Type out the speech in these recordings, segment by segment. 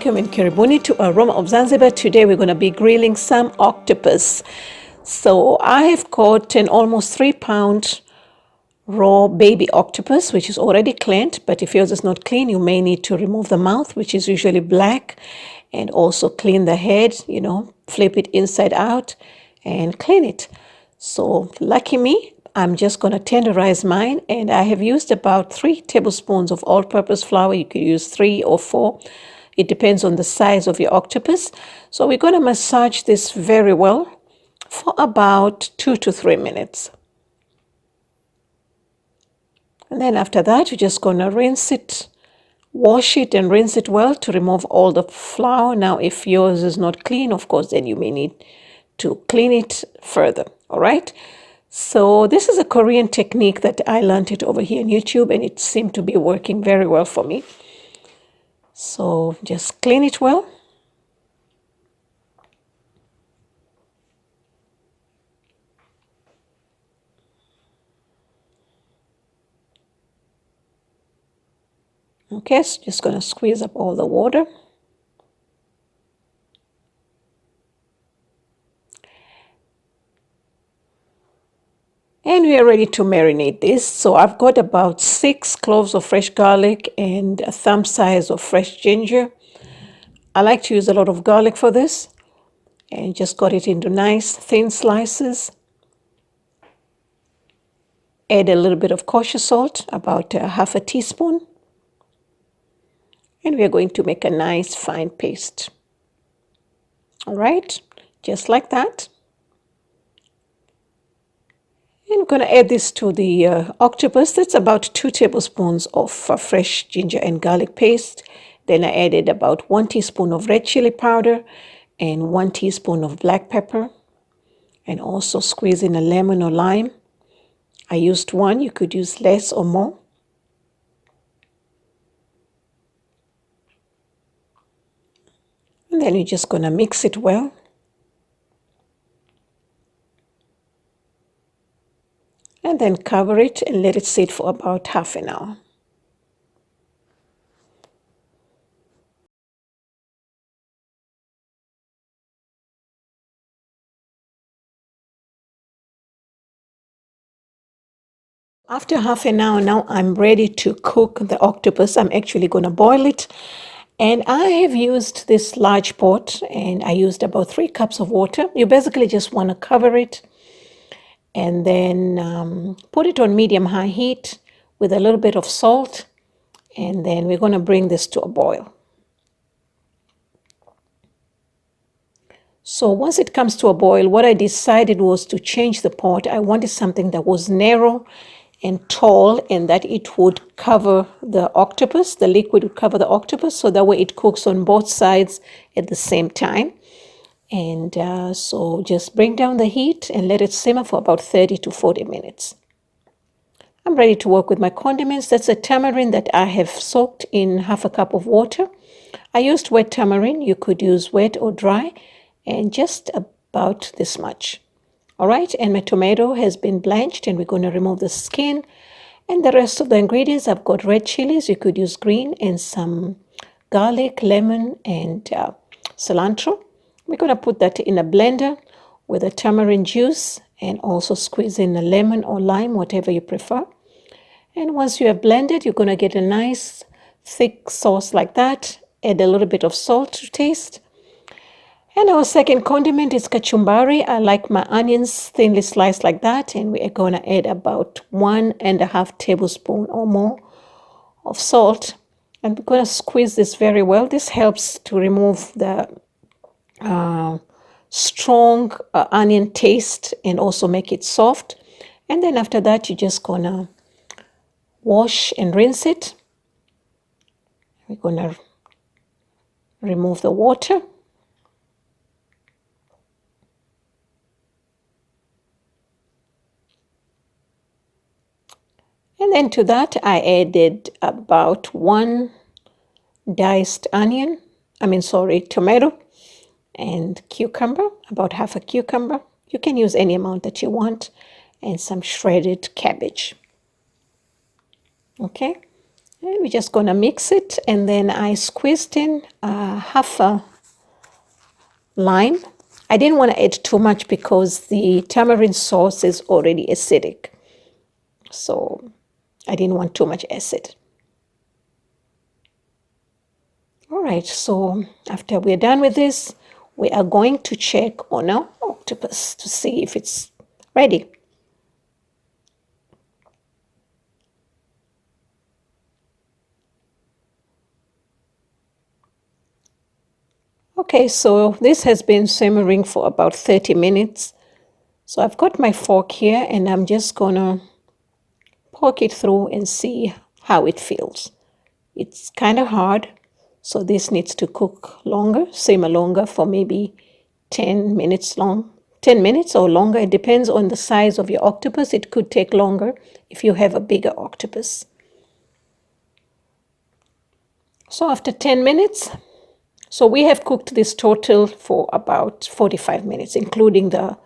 alaikum and karibuni to Aroma of Zanzibar. Today we're going to be grilling some octopus. So I have caught an almost 3-pound raw baby octopus, which is already cleaned, but if yours is not clean, you may need to remove the mouth, which is usually black, and also clean the head, flip it inside out and clean it. So lucky me, I'm just going to tenderize mine, and I have used about 3 tablespoons of all-purpose flour. You could use 3 or 4. It depends on the size of your octopus. So we're going to massage this very well for about 2 to 3 minutes. And then after that, you're just going to rinse it, wash it and rinse it well to remove all the flour. Now, if yours is not clean, of course, then you may need to clean it further. All right. So this is a Korean technique that I learned it over here on YouTube, and it seemed to be working very well for me. So just clean it well. Okay, so just going to squeeze up all the water. And we are ready to marinate this. So I've got about 6 cloves of fresh garlic and a thumb size of fresh ginger. I like to use a lot of garlic for this. And just cut it into nice thin slices. Add a little bit of kosher salt, about half a teaspoon. And we are going to make a nice fine paste. All right, just like that. And I'm going to add this to the octopus. That's about 2 tablespoons of fresh ginger and garlic paste. Then I added about 1 teaspoon of red chili powder and 1 teaspoon of black pepper. And also squeeze in a lemon or lime. I used 1. You could use less or more. And then you're just going to mix it well. And then cover it and let it sit for about half an hour. After half an hour now, I'm ready to cook the octopus. I'm actually going to boil it. And I have used this large pot, and I used about 3 cups of water. You basically just want to cover it and then put it on medium-high heat with a little bit of salt. And then we're going to bring this to a boil. So once it comes to a boil, what I decided was to change the pot. I wanted something that was narrow and tall, and that it would cover the octopus. The liquid would cover the octopus, so that way it cooks on both sides at the same time. And so just bring down the heat and let it simmer for about 30 to 40 minutes. I'm ready to work with my condiments. That's a tamarind that I have soaked in half a cup of water. I used wet tamarind. You could use wet or dry, and just about this much. All right, and my tomato has been blanched, and we're going to remove the skin. And the rest of the ingredients, I've got red chilies. You could use green, and some garlic, lemon, and cilantro. We're going to put that in a blender with a tamarind juice, and also squeeze in a lemon or lime, whatever you prefer. And once you have blended, you're going to get a nice thick sauce like that. Add a little bit of salt to taste. And our second condiment is Kachumbari. I like my onions thinly sliced like that. And we are going to add about 1.5 tablespoons or more of salt. And we're going to squeeze this very well. This helps to remove the strong onion taste and also make it soft. And then after that, you're just going to wash and rinse it. We're going to remove the water. And then to that, I added about 1 diced tomato, and cucumber, about half a cucumber. You can use any amount that you want, and some shredded cabbage. Okay, And we're just gonna mix it, and then I squeezed in half a lime. I didn't want to add too much because the tamarind sauce is already acidic. So I didn't want too much acid. All right, so after we're done with this, we are going to check on our octopus to see if it's ready. Okay, so this has been simmering for about 30 minutes. So I've got my fork here and I'm just gonna poke it through and see how it feels. It's kind of hard, so this needs to cook longer, simmer longer for maybe 10 minutes long. 10 minutes or longer, it depends on the size of your octopus. It could take longer if you have a bigger octopus. So after 10 minutes, so we have cooked this total for about 45 minutes, including the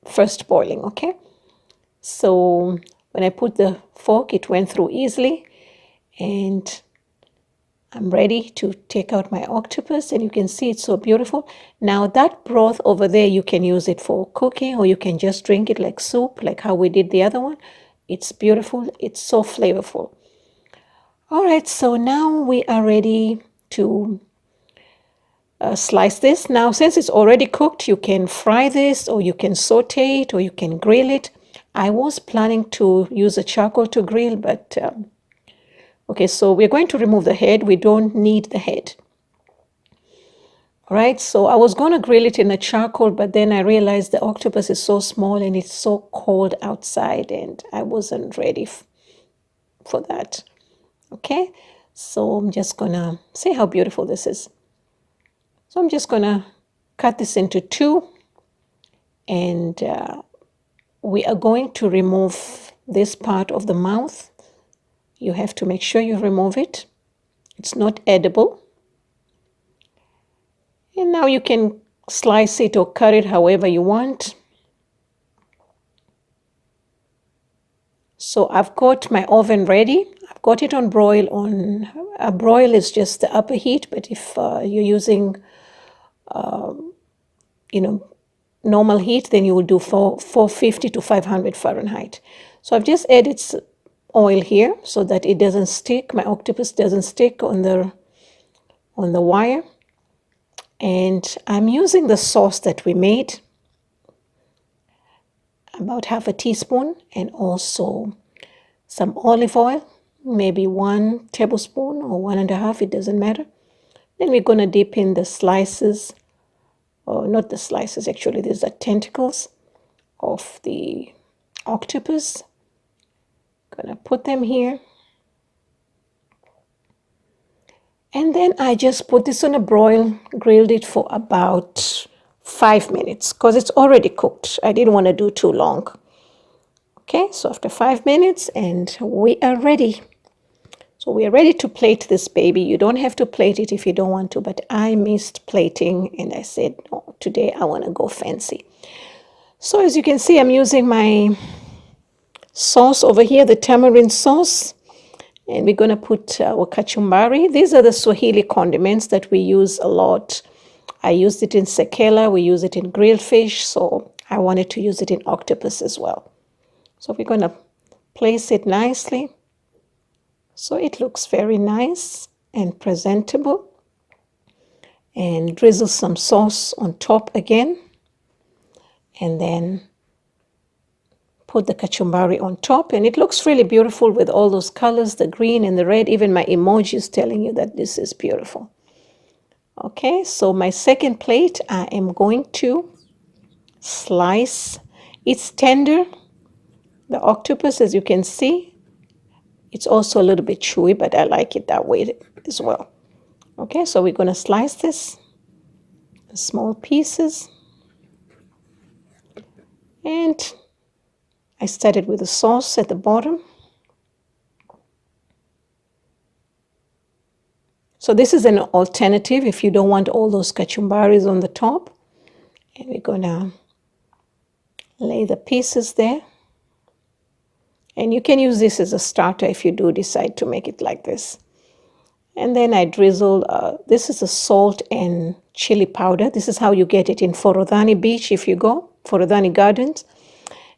first boiling, okay? So when I put the fork, it went through easily, and I'm ready to take out my octopus, and you can see it's so beautiful. Now that broth over there, you can use it for cooking, or you can just drink it like soup, like how we did the other one. It's beautiful. It's so flavorful. All right, so now we are ready to slice this. Now, since it's already cooked, you can fry this, or you can saute it, or you can grill it. I was planning to use a charcoal to grill, but okay, so we're going to remove the head. We don't need the head. All right, so I was going to grill it in a charcoal, but then I realized the octopus is so small and it's so cold outside, and I wasn't ready for that. Okay, so I'm just going to see how beautiful this is. So I'm just going to cut this into two, and we are going to remove this part of the mouth. You have to make sure you remove it. It's not edible. And now you can slice it or cut it however you want. So I've got my oven ready. I've got it on broil. A broil is just the upper heat, but if you're using, normal heat, then you will do 450 to 500 Fahrenheit. So I've just added oil here so that it doesn't stick. My octopus doesn't stick on the wire. And I'm using the sauce that we made, about half a teaspoon, and also some olive oil, maybe 1 tablespoon or 1.5, it doesn't matter. Then we're going to dip in the slices, or not the slices, actually, these are tentacles of the octopus. Going to put them here. And then I just put this on a broil, grilled it for about 5 minutes because it's already cooked. I didn't want to do too long. Okay, so after 5 minutes, and we are ready. So we are ready to plate this baby. You don't have to plate it if you don't want to, but I missed plating and I said, no, today I want to go fancy. So as you can see, I'm using my sauce over here, the tamarind sauce. And we're going to put our kachumbari. These are the Swahili condiments that we use a lot. I used it in sekela. We use it in grilled fish. So I wanted to use it in octopus as well. So we're going to place it nicely. So it looks very nice and presentable. And drizzle some sauce on top again. And then put the kachumbari on top, and it looks really beautiful with all those colors, the green and the red. Even my emoji is telling you that this is beautiful. Okay, so my second plate, I am going to slice. It's tender, the octopus, as you can see. It's also a little bit chewy, but I like it that way as well. Okay, so we're going to slice this in small pieces. And I started with the sauce at the bottom. So this is an alternative if you don't want all those kachumbaris on the top. And we're going to lay the pieces there. And you can use this as a starter if you do decide to make it like this. And then I drizzle, this is a salt and chili powder. This is how you get it in Forodhani Beach if you go, Forodhani Gardens.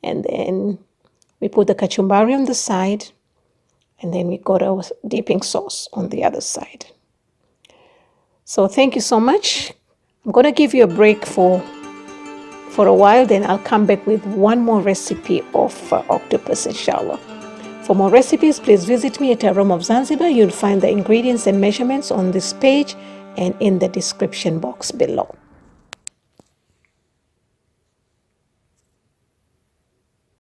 And then we put the Kachumbari on the side. And then we got our dipping sauce on the other side. So thank you so much. I'm going to give you a break for a while. Then I'll come back with one more recipe of octopus, inshallah. For more recipes, please visit me at Aroma of Zanzibar. You'll find the ingredients and measurements on this page and in the description box below.